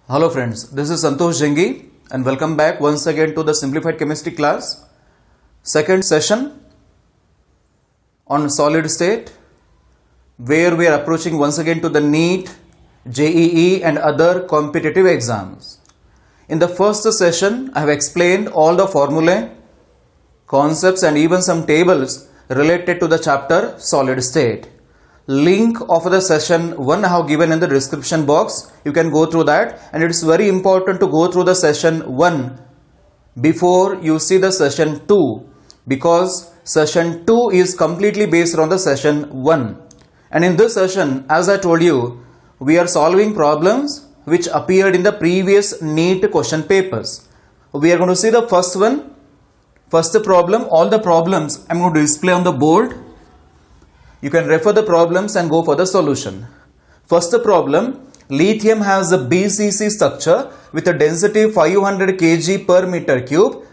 Hello friends, this is Santosh Jengi and welcome back once again to the Simplified Chemistry class. Second session on solid state where we are approaching once again to the NEET, JEE and other competitive exams. In the first session, I have explained all the formulae, concepts and even some tables related to the chapter solid state. Link of the session 1 I have given in the description box. You can go through that, and it's very important to go through the session 1 before you see the session 2, because session 2 is completely based on the session 1. And in this session, as I told you, we are solving problems which appeared in the previous NEET question papers. We are going to see the first one, first problem. All the problems I'm going to display on the board. You can refer the problems and go for the solution. First problem, lithium has a BCC structure with a density 500 kg per meter cube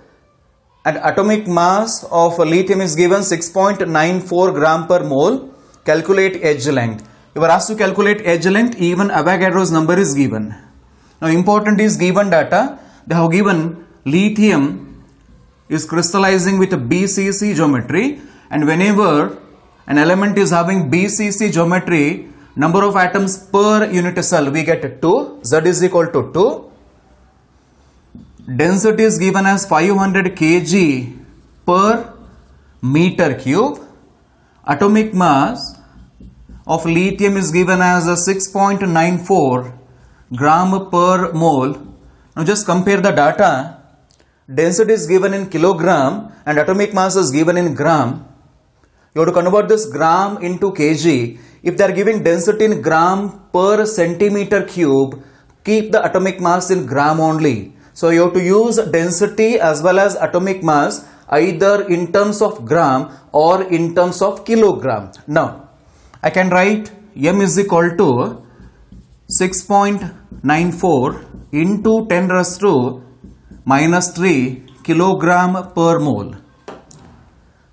and atomic mass of lithium is given 6.94 gram per mole. Calculate edge length. You are asked to calculate edge length, even Avogadro's number is given. Now important is given data. They have given lithium is crystallizing with a BCC geometry, and whenever an element is having BCC geometry, number of atoms per unit cell, we get 2. Z is equal to 2. Density is given as 500 kg per meter cube. Atomic mass of lithium is given as a 6.94 gram per mole. Now just compare the data. Density is given in kilogram and atomic mass is given in gram. You have to convert this gram into kg. If they are giving density in gram per centimeter cube, keep the atomic mass in gram only. So you have to use density as well as atomic mass either in terms of gram or in terms of kilogram. Now, I can write m is equal to 6.94 into 10 raised to minus 3 kilogram per mole.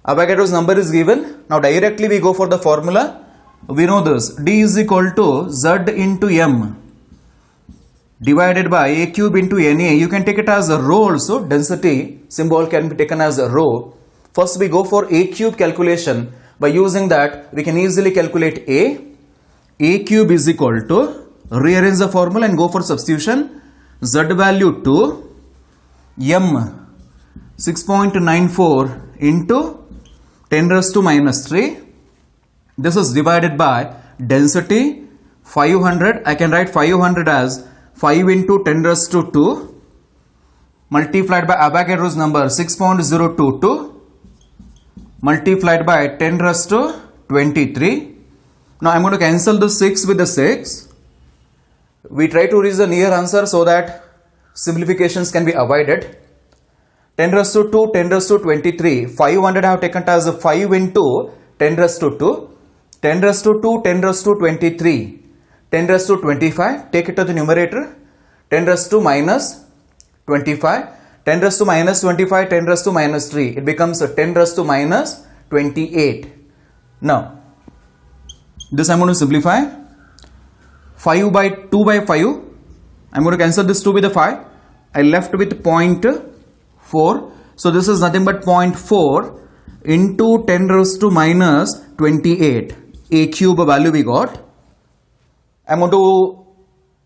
Avogadro's number is given. Now directly we go for the formula. We know this. D is equal to Z into M divided by A cube into Na. You can take it as a rho also. Density symbol can be taken as a rho. First we go for A cube calculation. By using that, we can easily calculate A. A cube is equal to, rearrange the formula and go for substitution. Z value 2, M 6.94 into 10 raised to minus 3. This is divided by density 500. I can write 500 as 5 into 10 raised to 2 multiplied by Avogadro's number 6.022 multiplied by 10 raised to 23. Now I am going to cancel the 6 with the 6. We try to reach the near answer so that simplifications can be avoided. 10 raised to 2, 10 raised to 23. 500 I have taken as 5 into 10 raised to 2. 10 raised to 2, 10 raised to 23. 10 raised to 25. Take it to the numerator. 10 raised to minus 25. 10 raised to minus 25, 10 raised to minus 3. It becomes 10 raised to minus 28. Now, this I am going to simplify. 5 by 2 by 5. I am going to cancel this 2 with the 5. I left with 0.4. So this is nothing but 0.4 into 10 raised to minus 28. A cube value we got. I am going to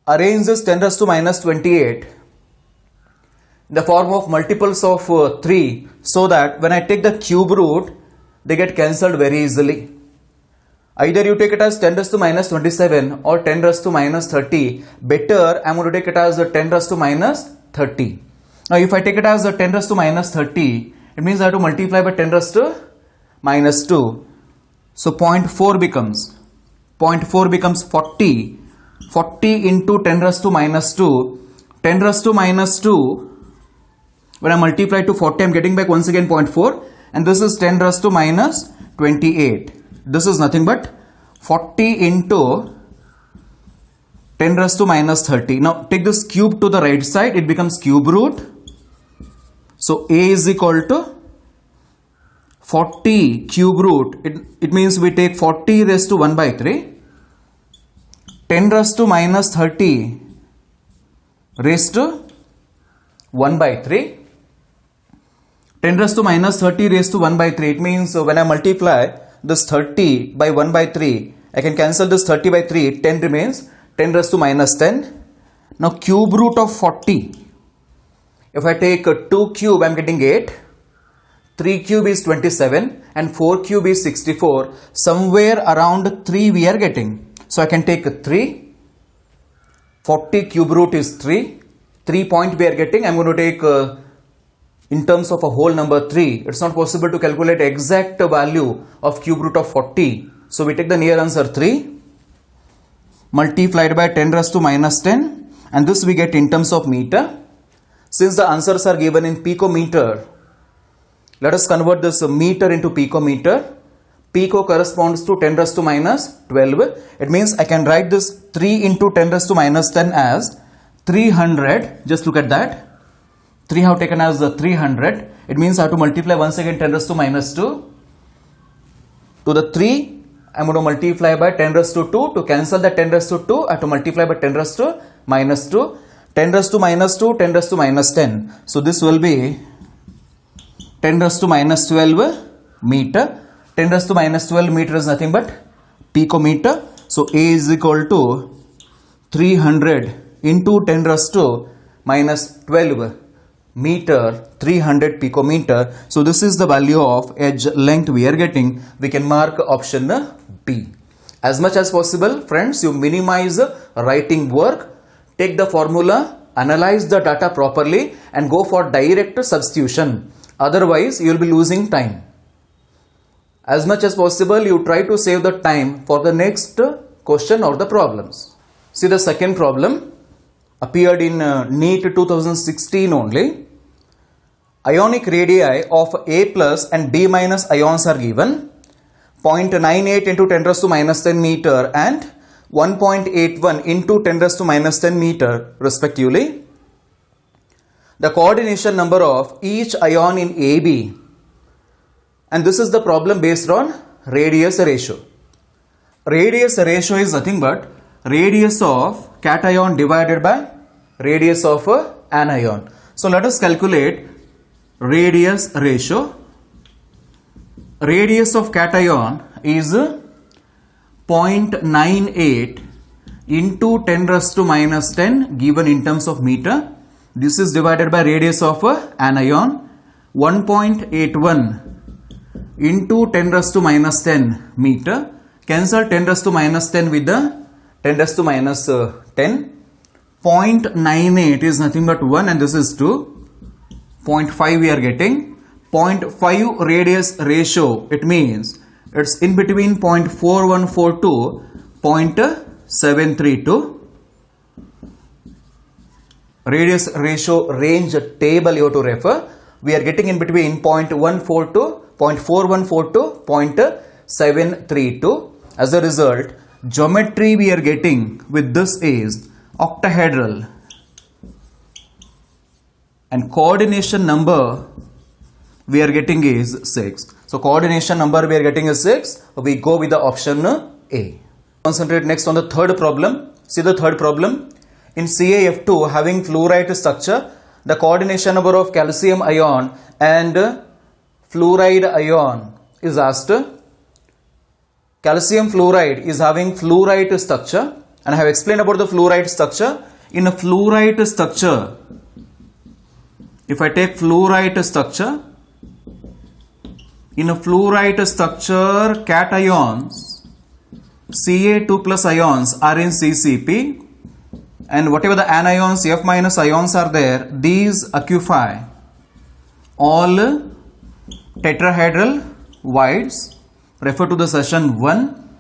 arrange this 10 raised to minus 28 in the form of multiples of 3, so that when I take the cube root, they get cancelled very easily. Either you take it as 10 raised to minus 27 or 10 raised to minus 30. Better, I am going to take it as 10 raised to minus 30. Now if I take it as 10 raised to minus 30, it means I have to multiply by 10 raised to minus 2. So 0.4 becomes 40. 40 into 10 raised to minus 2. 10 raised to minus 2. When I multiply to 40, I am getting back once again 0.4. And this is 10 raised to minus 28. This is nothing but 40 into 10 raised to minus 30. Now take this cube to the right side. It becomes cube root. So A is equal to 40 cube root. It means we take 40 raised to 1 by 3. 10 raised to minus 30 raised to 1 by 3. 10 raised to minus 30 raised to 1 by 3. It means when I multiply this 30 by 1 by 3, I can cancel this 30 by 3. 10 remains. 10 raised to minus 10. Now cube root of 40. If I take 2 cube, I am getting 8. 3 cube is 27 and 4 cube is 64. Somewhere around 3 we are getting. So I can take 3. 40 cube root is 3. 3 point we are getting. I am going to take in terms of a whole number 3. It's not possible to calculate exact value of cube root of 40. So we take the near answer 3 multiplied by 10 raised to minus 10. And this we get in terms of meter. Since the answers are given in picometer, let us convert this meter into picometer. Pico corresponds to 10 raised to minus 12. It means I can write this 3 into 10 raised to minus 10 as 300. Just look at that. 3 have taken as 300. It means I have to multiply once again 10 raised to minus 2. To the 3, I am going to multiply by 10 raised to 2. To cancel the 10 raised to 2, I have to multiply by 10 raised to minus 2. 10 raised to minus 2, 10 raised to minus 10. So this will be 10 raised to minus 12 meter. 10 raised to minus 12 meter is nothing but picometer. So A is equal to 300 into 10 raised to minus 12 meter, 300 picometer. So this is the value of edge length we are getting. We can mark option B. As much as possible, friends, you minimize writing work. Take the formula, analyze the data properly and go for direct substitution. Otherwise, you will be losing time. As much as possible, you try to save the time for the next question or the problems. See, the second problem appeared in NEET 2016 only. Ionic radii of A plus and B minus ions are given. 0.98 into 10 raised to minus 10 meter and 1.81 into 10 raised to minus 10 meter respectively. The coordination number of each ion in AB, and this is the problem based on radius ratio. Radius ratio is nothing but radius of cation divided by radius of anion. So let us calculate radius ratio. Radius of cation is 0.98 into 10 raised to minus 10 given in terms of meter. This is divided by radius of anion, 1.81 into 10 raised to minus 10 meter. Cancel 10 raised to minus 10 with the 10 raised to minus 10. 0.98 is nothing but 1 and this is 2. 0.5 we are getting. 0.5 radius ratio, it means it's in between 0.4142 to 0.732. Radius ratio range table you have to refer. We are getting in between 0.14 to 0.414 to 0.732. As a result, geometry we are getting with this is octahedral and coordination number we are getting is 6. So coordination number we are getting is 6. We go with the option A. Concentrate next on the third problem. See the third problem. In CaF2 having fluoride structure, the coordination number of calcium ion and fluoride ion is asked. Calcium fluoride is having fluoride structure and I have explained about the fluoride structure. In a fluoride structure, if I take fluoride structure, in a fluoride structure, cations, Ca2 plus ions are in CCP and whatever the anions, F minus ions are there, these occupy all tetrahedral voids. Refer to the session 1.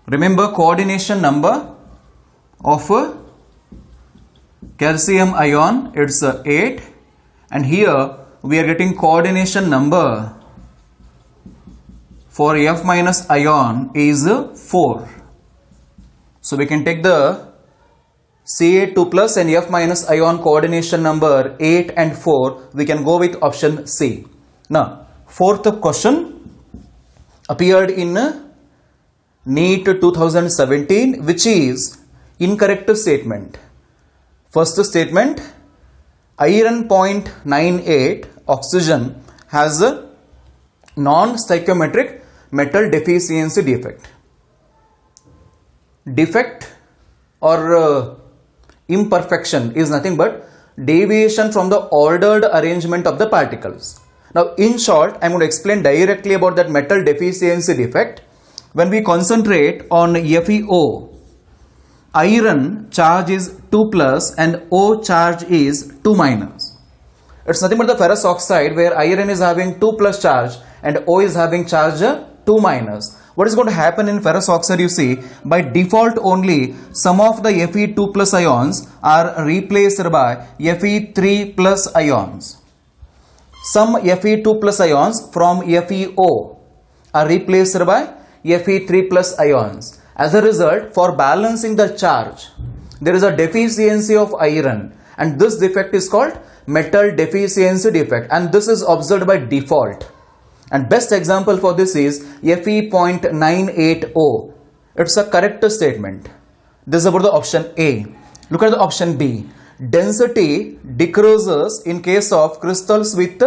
Remember coordination number of calcium ion, it's 8 and here we are getting coordination number for F minus ion is 4. So we can take the Ca2 plus and F minus ion coordination number 8 and 4. We can go with option C. Now, fourth question appeared in NEET 2017, which is incorrect statement. First statement, iron 0.98, oxygen has a non-stoichiometric metal deficiency defect. Defect or imperfection is nothing but deviation from the ordered arrangement of the particles. Now, in short, I am going to explain directly about that metal deficiency defect. When we concentrate on FeO, iron charge is 2 plus and O charge is 2 minus. It's nothing but the ferrous oxide where iron is having 2 plus charge and O is having charge 2 minus. What is going to happen in ferrous oxide, you see, by default only some of the Fe2 plus ions are replaced by Fe3 plus ions. Some Fe2 plus ions from FeO are replaced by Fe3 plus ions. As a result, for balancing the charge, there is a deficiency of iron, and this defect is called metal deficiency defect, and this is observed by default. And best example for this is Fe.980. It's a correct statement. This is about the option A. Look at the option B. Density decreases in case of crystals with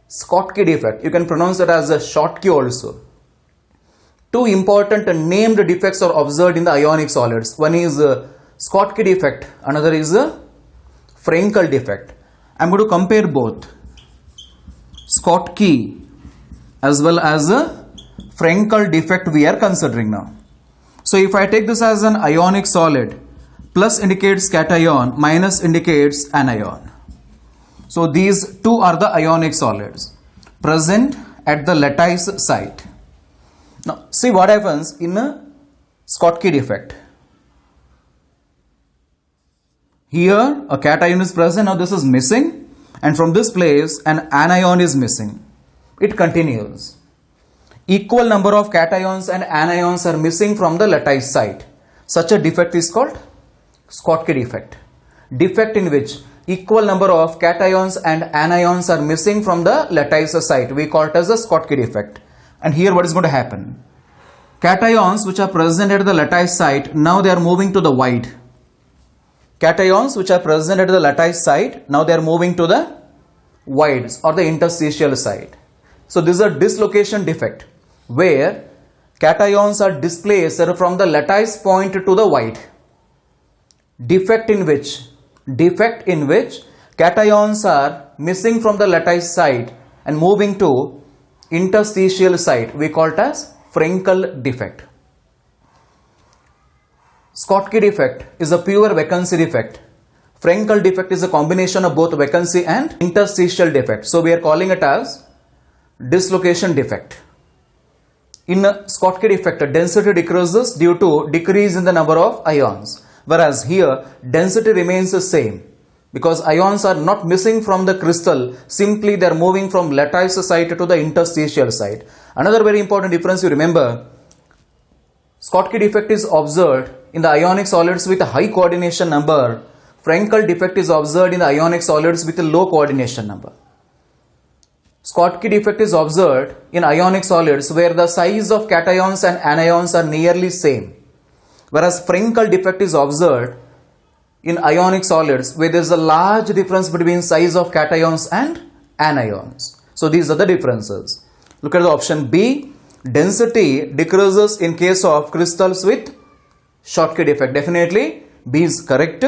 Schottky defect. You can pronounce it as a Schottky also. Two important named defects are observed in the ionic solids. One is Schottky defect, another is Frenkel defect. I am going to compare both Schottky as well as Frenkel defect we are considering now. So if I take this as an ionic solid, plus indicates cation, minus indicates anion. So these two are the ionic solids present at the lattice site. Now see what happens in a Schottky defect. Here a cation is present, now this is missing, and from this place an anion is missing. It continues. Equal number of cations and anions are missing from the lattice site. Such a defect is called Schottky defect. Defect in which equal number of cations and anions are missing from the lattice site, we call it as a Schottky defect. And here what is going to happen? Cations which are present at the lattice site, now they are moving to the void. Cations which are present at the lattice site, now they are moving to the voids or the interstitial site. So this is a dislocation defect where cations are displaced from the lattice point to the void. Defect in which cations are missing from the lattice site and moving to interstitial site, we call it as Frenkel defect. Schottky defect is a pure vacancy defect. Frenkel defect is a combination of both vacancy and interstitial defect. So we are calling it as dislocation defect. In a Schottky defect, density decreases due to decrease in the number of ions, whereas here density remains the same because ions are not missing from the crystal, simply they are moving from lattice site to the interstitial site. Another very important difference you remember, Schottky defect is observed in the ionic solids with a high coordination number. Frenkel defect is observed in the ionic solids with a low coordination number. Schottky defect is observed in ionic solids where the size of cations and anions are nearly same, whereas Frenkel defect is observed in ionic solids where there is a large difference between size of cations and anions. So these are the differences. Look at the option B. Density decreases in case of crystals with Schottky defect. Definitely B is correct.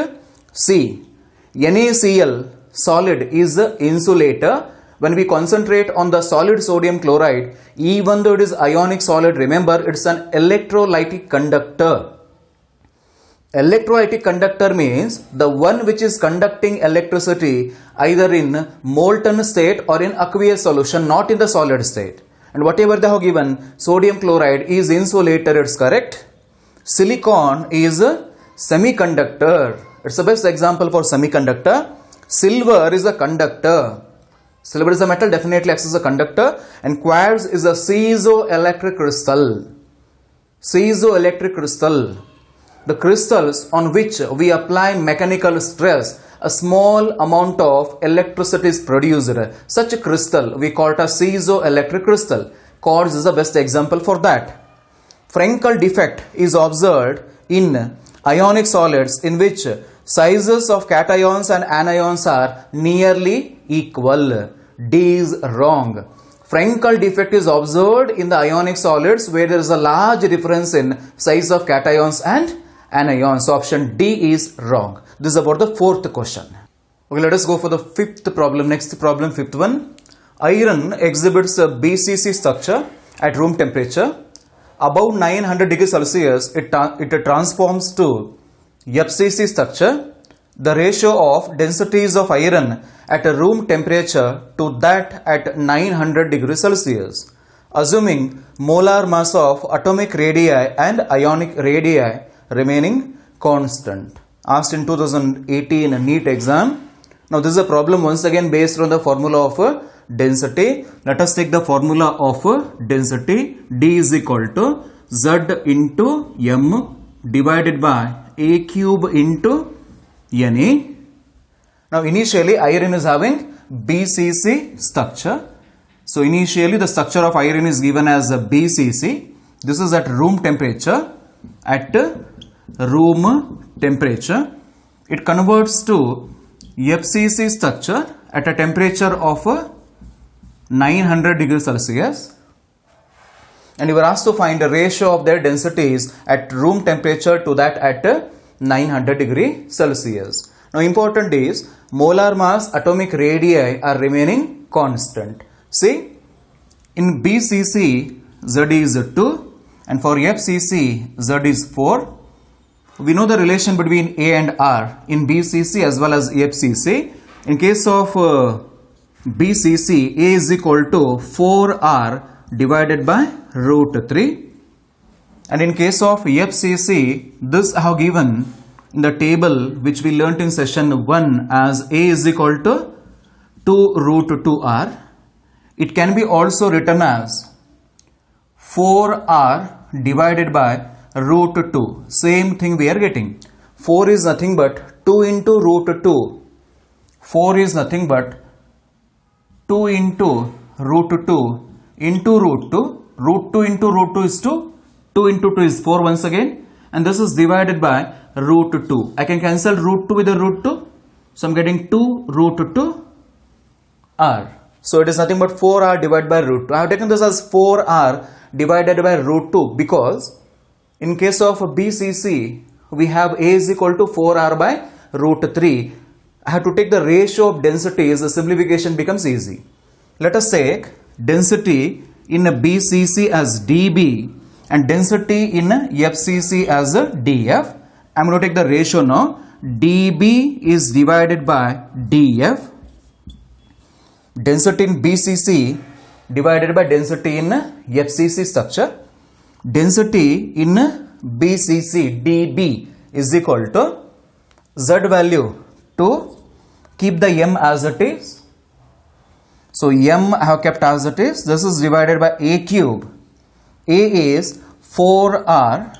C. NaCl solid is the insulator. When we concentrate on the solid sodium chloride, even though it is ionic solid, remember it's an electrolytic conductor. Electrolytic conductor means the one which is conducting electricity either in molten state or in aqueous solution, not in the solid state. And whatever they have given, sodium chloride is insulator, it's correct. Silicon is a semiconductor. It's the best example for semiconductor. Silver is a conductor. Silver is a metal, definitely acts as a conductor. And quartz is a piezoelectric crystal. Piezoelectric crystal. The crystals on which we apply mechanical stress, a small amount of electricity is produced. Such a crystal we call it a piezoelectric crystal. Quartz is the best example for that. Frenkel defect is observed in ionic solids in which Sizes of cations and anions are nearly equal. D is wrong. Frenkel defect is observed in the ionic solids where there is a large difference in size of cations and anions. So option D is wrong. This is about the fourth question. Okay, let us go for the fifth problem. Next problem, fifth one. Iron exhibits a BCC structure at room temperature. Above 900 degrees Celsius, it transforms to FCC structure. The ratio of densities of iron at a room temperature to that at 900 degrees Celsius. Assuming molar mass of atomic radii and ionic radii remaining constant. Asked in 2018 NEET exam. Now this is a problem once again based on the formula of density. Let us take the formula of density. D is equal to Z into M divided by A cube into Na. Now initially iron is having BCC structure. So initially the structure of iron is given as a BCC. This is at room temperature. At room temperature, it converts to FCC structure at a temperature of 900 degrees Celsius, and you were asked to find a ratio of their densities at room temperature to that at 900 degrees Celsius. Now important is molar mass atomic radii are remaining constant. See, in BCC Z is 2 and for FCC Z is 4. We know the relation between A and R in BCC as well as FCC. In case of BCC, A is equal to 4R divided by root 3. And in case of FCC, this I have given in the table which we learnt in session 1 as A is equal to 2 root 2R. It can be also written as 4R divided by root 2. Same thing we are getting. 4 is nothing but 2 into root 2. 4 is nothing but 2 into root 2 into root 2. Root 2 into root 2 is 2. 2 into 2 is 4 once again. And this is divided by root 2. I can cancel root 2 with the root 2. So I am getting 2 root 2 R. So it is nothing but 4R divided by root 2. I have taken this as 4R divided by root 2 because in case of BCC, we have A is equal to 4R by root 3. I have to take the ratio of densities, the simplification becomes easy. Let us take density in a BCC as dB and density in a FCC as a dF. I am going to take the ratio now. dB is divided by dF. Density in BCC divided by density in FCC structure. Density in BCC dB is equal to Z value to keep the M as it is. So M I have kept as it is. This is divided by A cube. A is 4R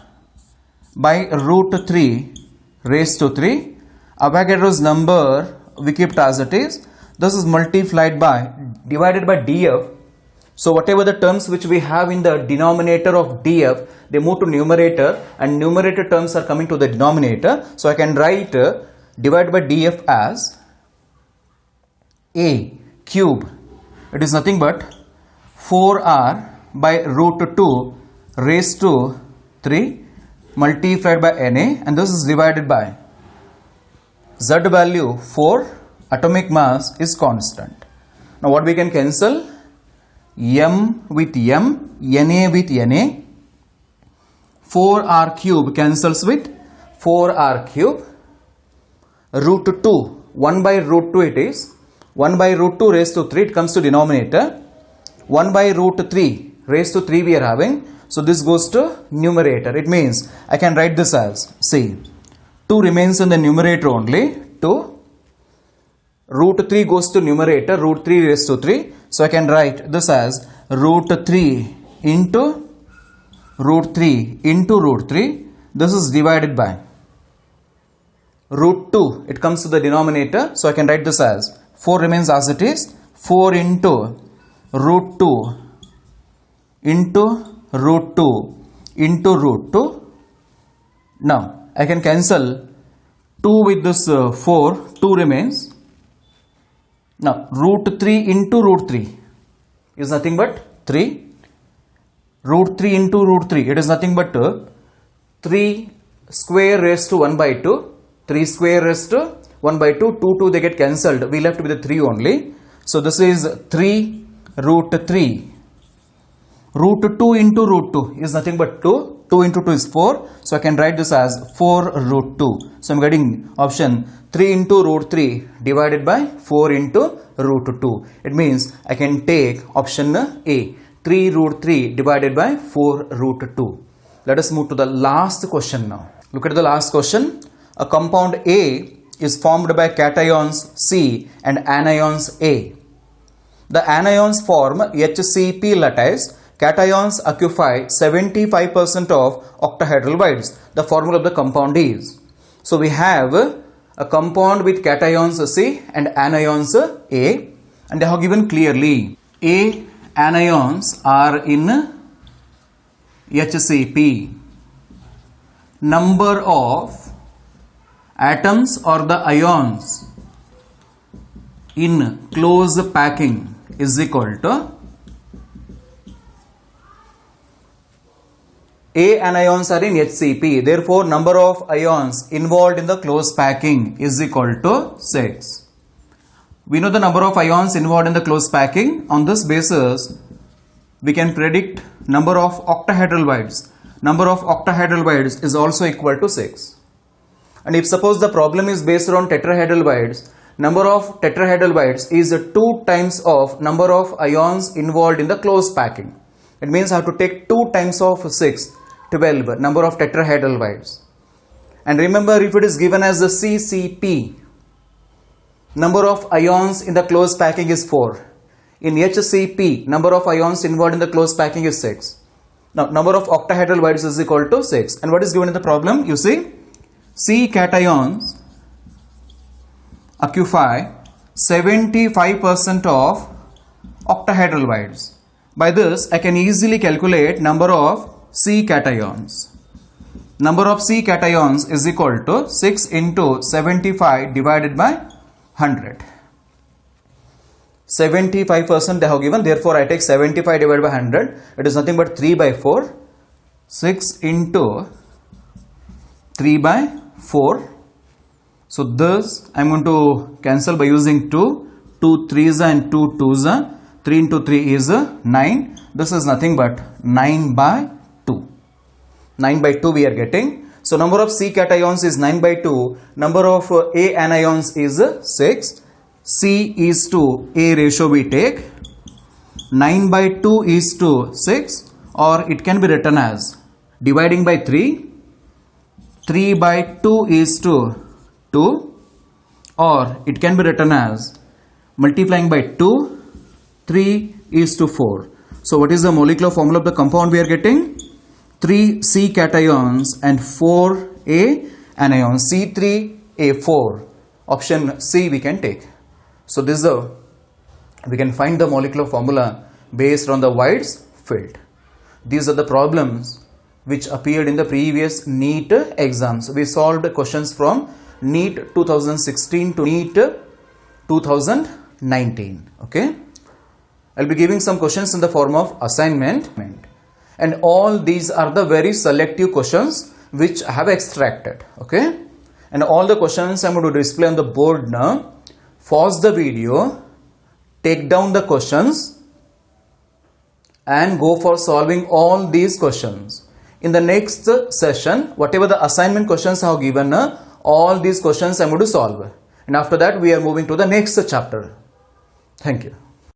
by root 3 raised to 3. Avogadro's number we kept as it is. This is multiplied by divided by dF. So whatever the terms which we have in the denominator of dF, they move to numerator and numerator terms are coming to the denominator. So I can write divided by dF as A cube. It is nothing but 4R by root 2 raised to 3 multiplied by Na, and this is divided by Z value for atomic mass is constant. Now what we can cancel? M with M, Na with Na, 4R cube cancels with 4R cube, root 2, 1 by root 2 it is, 1 by root 2 raised to 3 it comes to denominator, 1 by root 3 raised to 3 we are having, so this goes to numerator. It means I can write this as, see, 2 remains in the numerator only, 2, root 3 goes to numerator, root 3 raised to 3. So I can write this as root 3 into root 3 into root 3. This is divided by root 2. It comes to the denominator. So I can write this as 4 remains as it is. 4 into root 2 into root 2 into root 2. Now I can cancel 2 with this 4, 2 remains. Now root 3 into root 3 is nothing but 3. Root 3 into root 3, it is nothing but 3 square raised to 1 by 2. 3 square raised to 1 by 2. 2 they get cancelled. We left with the 3 only. So this is 3 root 3. Root 2 into root 2 is nothing but 2. 2 into 2 is 4. So I can write this as 4 root 2. So I am getting option 3 into root 3 divided by 4 into root 2. It means I can take option A. 3 root 3 divided by 4 root 2. Let us move to the last question now. Look at the last question. A compound A is formed by cations C and anions A. The anions form HCP lattice. Cations occupy 75% of octahedral voids. The formula of the compound is. So we have a compound with cations C and anions A, and they have given clearly A anions are in HCP. Number of atoms or the ions in close packing is equal to A anions are in HCP. Therefore, number of ions involved in the close packing is equal to 6. We know the number of ions involved in the close packing. On this basis, we can predict number of octahedral voids. Number of octahedral voids is also equal to 6. And if suppose the problem is based on tetrahedral voids, number of tetrahedral voids is 2 times of number of ions involved in the close packing. It means I have to take 2 times of 6, 12 number of tetrahedral voids. And remember, if it is given as the CCP, number of ions in the close packing is 4. In HCP, number of ions involved in the close packing is 6. Now, number of octahedral voids is equal to 6. And what is given in the problem? You see, C cations occupy 75% of octahedral voids. By this, I can easily calculate number of C cations. Number of C cations is equal to 6 into 75 divided by 100. 75% they have given, therefore I take 75 divided by 100. It is nothing but 3 by 4. 6 into 3 by 4. So this I am going to cancel by using 2. 2 3s and 2 2s. 3 into 3 is 9. This is nothing but 9 by 2. 9 by 2 we are getting. So number of C cations is 9 by 2. Number of A anions is 6. C is to A ratio we take. 9 by 2 is to 6, or it can be written as dividing by 3. 3 by 2 is to 2, or it can be written as multiplying by 2. 3 is to 4. So what is the molecular formula of the compound we are getting? 3 C cations and 4 A anions. C3A4. Option C we can take. So this is we can find the molecular formula based on the voids filled. These are the problems which appeared in the previous NEET exams. We solved questions from NEET 2016 to NEET 2019. Okay. I'll be giving some questions in the form of assignment, and all these are the very selective questions which I have extracted. Okay, and all the questions I'm going to display on the board now. Pause the video, take down the questions, and go for solving all these questions. In the next session, whatever the assignment questions I have given, all these questions I'm going to solve. And after that, we are moving to the next chapter. Thank you.